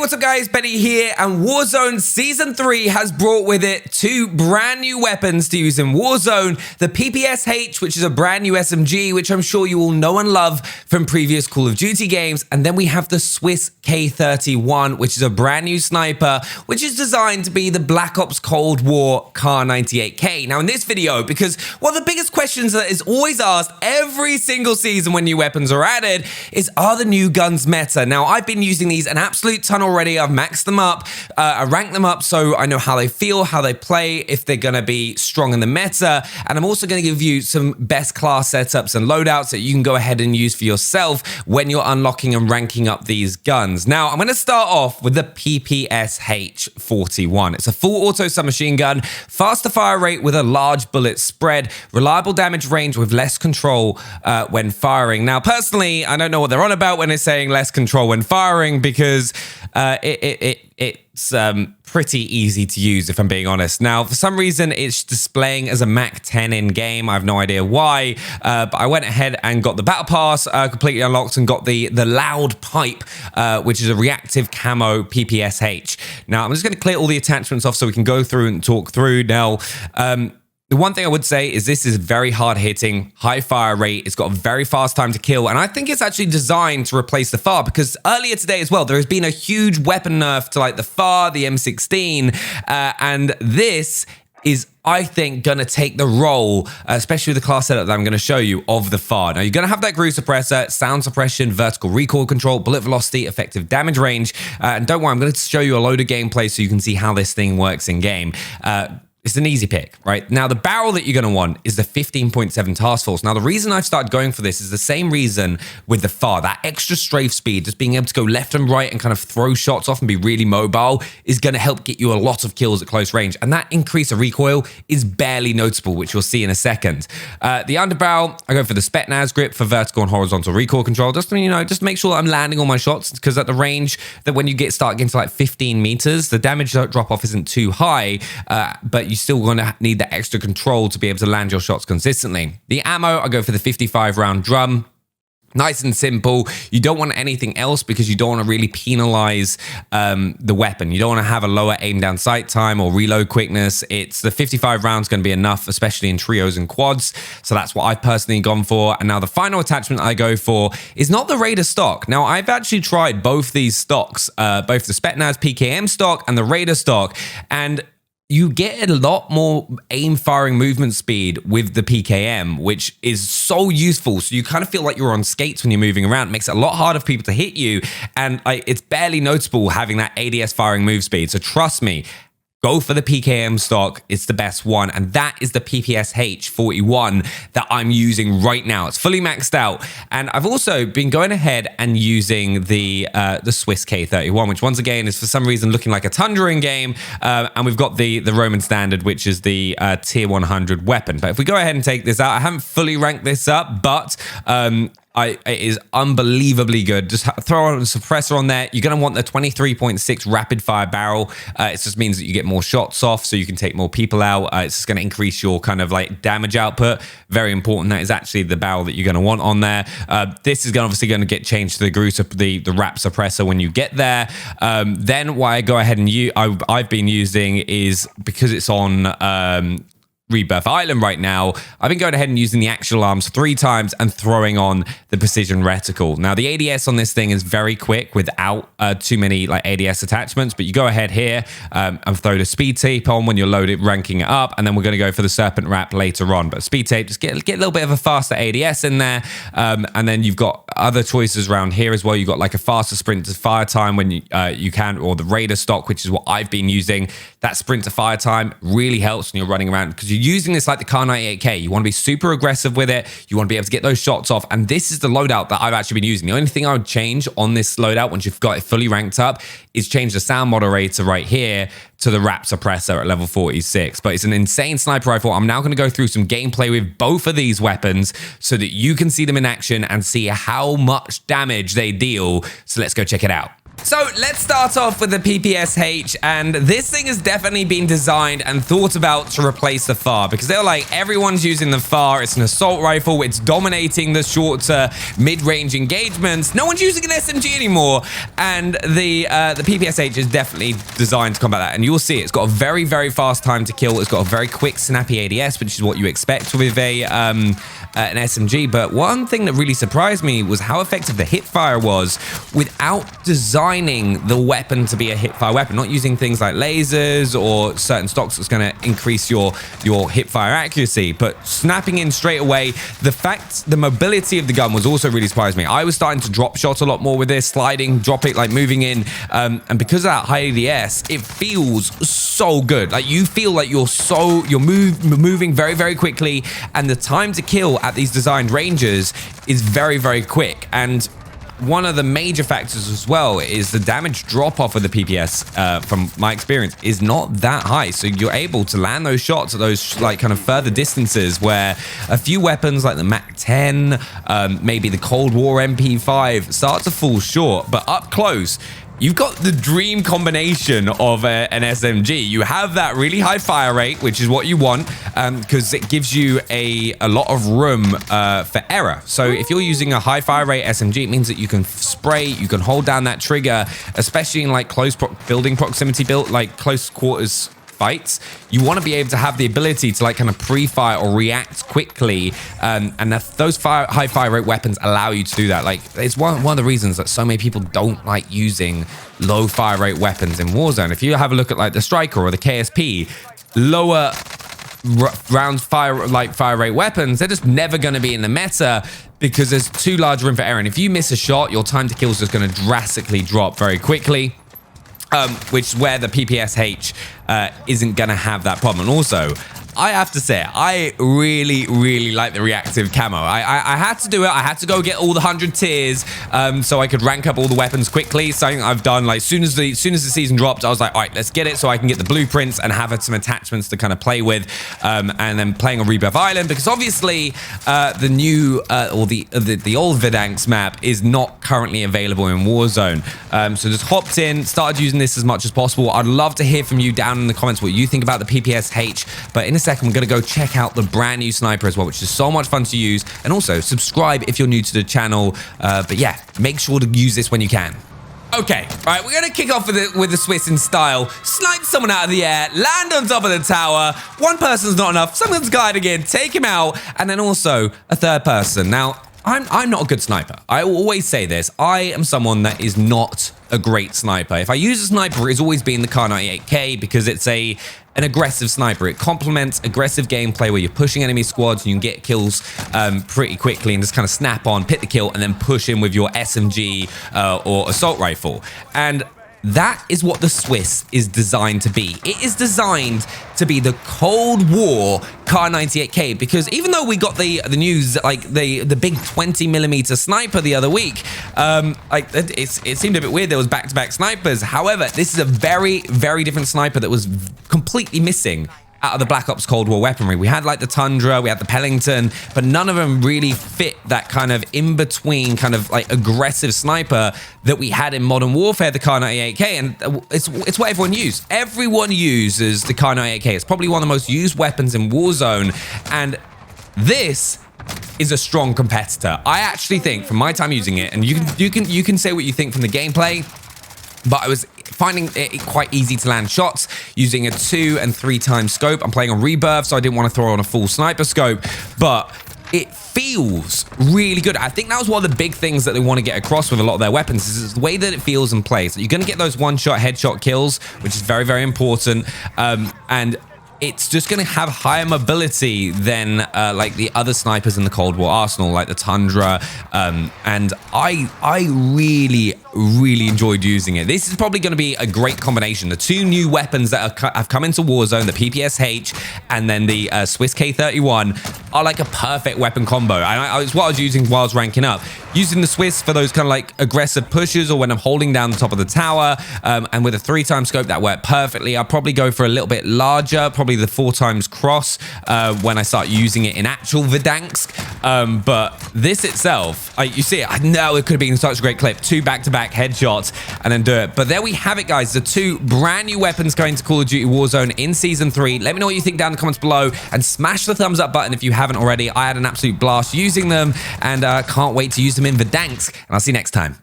what's up guys, Benny here, and Warzone Season 3 has brought with it two brand new weapons to use in Warzone. The PPSH, which is a brand new SMG, which I'm sure you all know and love from previous Call of Duty games. And then we have the Swiss K31, which is a brand new sniper, which is designed to be the Black Ops Cold War Kar 98K. Now in this video, because one of the biggest questions that is always asked every single season when new weapons are added is, are the new guns meta? Now I've been using these an absolute ton already. I've maxed them up, I ranked them up so I know how they feel, how they play, if they're going to be strong in the meta, and I'm also going to give you some best class setups and loadouts that you can go ahead and use for yourself when you're unlocking and ranking up these guns. Now I'm going to start off with the PPSH 41. It's a full auto submachine gun, faster fire rate with a large bullet spread, reliable damage range with less control when firing. Now personally, I don't know what they're on about when it's saying less control when firing, because it's pretty easy to use, if I'm being honest. Now, for some reason, it's displaying as a Mach 10 in game. I have no idea why, but I went ahead and got the battle pass completely unlocked and got the loud pipe, which is a reactive camo PPSH. Now, I'm just going to clear all the attachments off so we can go through and talk through. Now, the one thing I would say is this is very hard hitting, high fire rate. It's got a very fast time to kill. And I think it's actually designed to replace the FAR, because earlier today as well, there has been a huge weapon nerf to like the FAR, the M16. And this is, I think, going to take the role, especially with the class setup that I'm going to show you, of the FAR. Now, you're going to have that groove suppressor, sound suppression, vertical recoil control, bullet velocity, effective damage range. And don't worry, I'm going to show you a load of gameplay so you can see how this thing works in game. It's an easy pick, right? Now, the barrel that you're going to want is the 15.7 task force. Now, the reason I've started going for this is the same reason with the FAR. That extra strafe speed, just being able to go left and right and kind of throw shots off and be really mobile, is going to help get you a lot of kills at close range. And that increase of recoil is barely noticeable, which you'll see in a second. The underbarrel, I go for the Spetsnaz grip for vertical and horizontal recoil control. Just, just make sure that I'm landing all my shots, because at the range that when you start getting to like 15 meters, the damage drop off isn't too high, but you're still going to need that extra control to be able to land your shots consistently. The ammo, I go for the 55 round drum. Nice and simple. You don't want anything else because you don't want to really penalize the weapon. You don't want to have a lower aim down sight time or reload quickness. It's the 55 rounds going to be enough, especially in trios and quads. So that's what I've personally gone for. And now the final attachment I go for is not the Raider stock. Now I've actually tried both these stocks, both the Spetsnaz PKM stock and the Raider stock, and you get a lot more aim firing movement speed with the PKM, which is so useful. So you kind of feel like you're on skates when you're moving around. It makes it a lot harder for people to hit you. And it's barely noticeable having that ADS firing move speed. So trust me, go for the PKM stock. It's the best one. And that is the PPSH 41 that I'm using right now. It's fully maxed out. And I've also been going ahead and using the Swiss K31, which once again is for some reason looking like a Tundra in game. And we've got the Roman standard, which is the tier 100 weapon. But if we go ahead and take this out, I haven't fully ranked this up, but it is unbelievably good. Just throw on a suppressor on there. You're going to want the 23.6 rapid fire barrel. It just means that you get more shots off so you can take more people out. It's just going to increase your kind of like damage output. Very important. That is actually the barrel that you're going to want on there. This is obviously going to get changed to the wrap suppressor when you get there. Then what I go ahead and I've been using is, because it's on Rebirth Island right now, I've been going ahead and using the axial arms 3 times and throwing on the precision reticle. Now the ADS on this thing is very quick without too many like ADS attachments, but you go ahead here and throw the speed tape on when you're loaded, ranking it up, and then we're going to go for the serpent wrap later on. But speed tape, just get a little bit of a faster ADS in there, and then you've got other choices around here as well. You've got like a faster sprint to fire time when you can, or the Raider stock, which is what I've been using. That sprint to fire time really helps when you're running around, because you're using this like the Kar 98K. You want to be super aggressive with it. You want to be able to get those shots off. And this is the loadout that I've actually been using. The only thing I would change on this loadout once you've got it fully ranked up is change the sound moderator right here to the wrap suppressor at level 46. But it's an insane sniper rifle. I'm now going to go through some gameplay with both of these weapons so that you can see them in action and see how much damage they deal. So let's go check it out. So let's start off with the PPSH, and this thing has definitely been designed and thought about to replace the FAR, because they're like, everyone's using the FAR. It's an assault rifle. It's dominating the shorter mid-range engagements. No one's using an SMG anymore, and the PPSH is definitely designed to combat that. And you'll see it's got a very, very fast time to kill. It's got a very quick, snappy ADS, which is what you expect with an SMG. But one thing that really surprised me was how effective the hipfire was without designing the weapon to be a hipfire weapon, not using things like lasers or certain stocks that's going to increase your hipfire accuracy, but snapping in straight away. The mobility of the gun was also really surprised me. I was starting to drop shot a lot more with this, sliding, dropping, like moving in, and because of that high ADS, it feels so good. Like you feel like you're moving very, very quickly, and the time to kill at these designed ranges is very, very quick. And one of the major factors as well is the damage drop off of the PPS, from my experience, is not that high. So you're able to land those shots at those like kind of further distances where a few weapons like the MAC-10, maybe the Cold War MP5 start to fall short, but up close, you've got the dream combination of an SMG. You have that really high fire rate, which is what you want, because it gives you a lot of room for error. So if you're using a high fire rate SMG, it means that you can spray, you can hold down that trigger, especially in like close building proximity like close quarters fights. You want to be able to have the ability to like kind of pre-fire or react quickly, and those high fire rate weapons allow you to do that. Like it's one of the reasons that so many people don't like using low fire rate weapons in Warzone. If you have a look at like the Striker or the KSP, lower fire rate weapons, they're just never going to be in the meta because there's too large room for error. And if you miss a shot, your time to kill is just going to drastically drop very quickly. Which is where the PPSH isn't going to have that problem. And also, I have to say, I really, really like the reactive camo. I had to do it. I had to go get all the 100 tiers so I could rank up all the weapons quickly. Something I've done, like, soon as the season dropped, I was like, all right, let's get it so I can get the blueprints and have some attachments to kind of play with. And then playing on Rebirth Island, because obviously the new, or the old Verdansk map is not currently available in Warzone. So just hopped in, started using this as much as possible. I'd love to hear from you down in the comments what you think about the PPSH. But in a second, we're going to go check out the brand new sniper as well, which is so much fun to use. And also subscribe if you're new to the channel. But yeah, make sure to use this when you can. Okay, all right, we're going to kick off with the Swiss in style. Snipe someone out of the air, land on top of the tower. One person's not enough. Someone's guiding in, take him out, and then also a third person. Now, I'm not a good sniper. I always say this. I am someone that is not a great sniper. If I use a sniper, it's always been the Kar98K because it's an aggressive sniper. It complements aggressive gameplay where you're pushing enemy squads and you can get kills pretty quickly and just kind of snap on, pick the kill, and then push in with your SMG or assault rifle. And that is what the Swiss is designed to be. It is designed to be the Cold War Kar98K, because even though we got the news, like the big 20mm sniper the other week, it seemed a bit weird. There was back-to-back snipers. However, this is a very, very different sniper that was completely missing out of the Black Ops Cold War weaponry. We had like the Tundra, we had the Pellington, but none of them really fit that kind of in-between kind of like aggressive sniper that we had in Modern Warfare, the Kar98K, and it's what everyone used. Everyone uses the Kar98K. It's probably one of the most used weapons in Warzone, and this is a strong competitor. I actually think, from my time using it, and you can say what you think from the gameplay, but I was finding it quite easy to land shots using a 2 and 3 times scope. I'm playing on Rebirth, so I didn't want to throw on a full sniper scope, but it feels really good. I think that was one of the big things that they want to get across with a lot of their weapons, is the way that it feels and plays. You're going to get those one-shot headshot kills, which is very, very important, and it's just going to have higher mobility than like the other snipers in the Cold War arsenal, like the Tundra. And I really, really enjoyed using it. This is probably going to be a great combination. The 2 new weapons that have come into Warzone, the PPSH and then the Swiss K31, are like a perfect weapon combo. And it's what I was using while I was ranking up. Using the Swiss for those kind of like aggressive pushes, or when I'm holding down the top of the tower, and with a 3 times scope, that worked perfectly. I'll probably go for a little bit larger, probably the 4 times cross when I start using it in actual Verdansk. But this itself, you see it, I know it could have been such a great clip. 2 back-to-back back headshot and then do it. But there we have it, guys. The 2 brand new weapons going to Call of Duty Warzone in Season 3. Let me know what you think down in the comments below and smash the thumbs up button if you haven't already. I had an absolute blast using them and can't wait to use them in Verdansk. And I'll see you next time.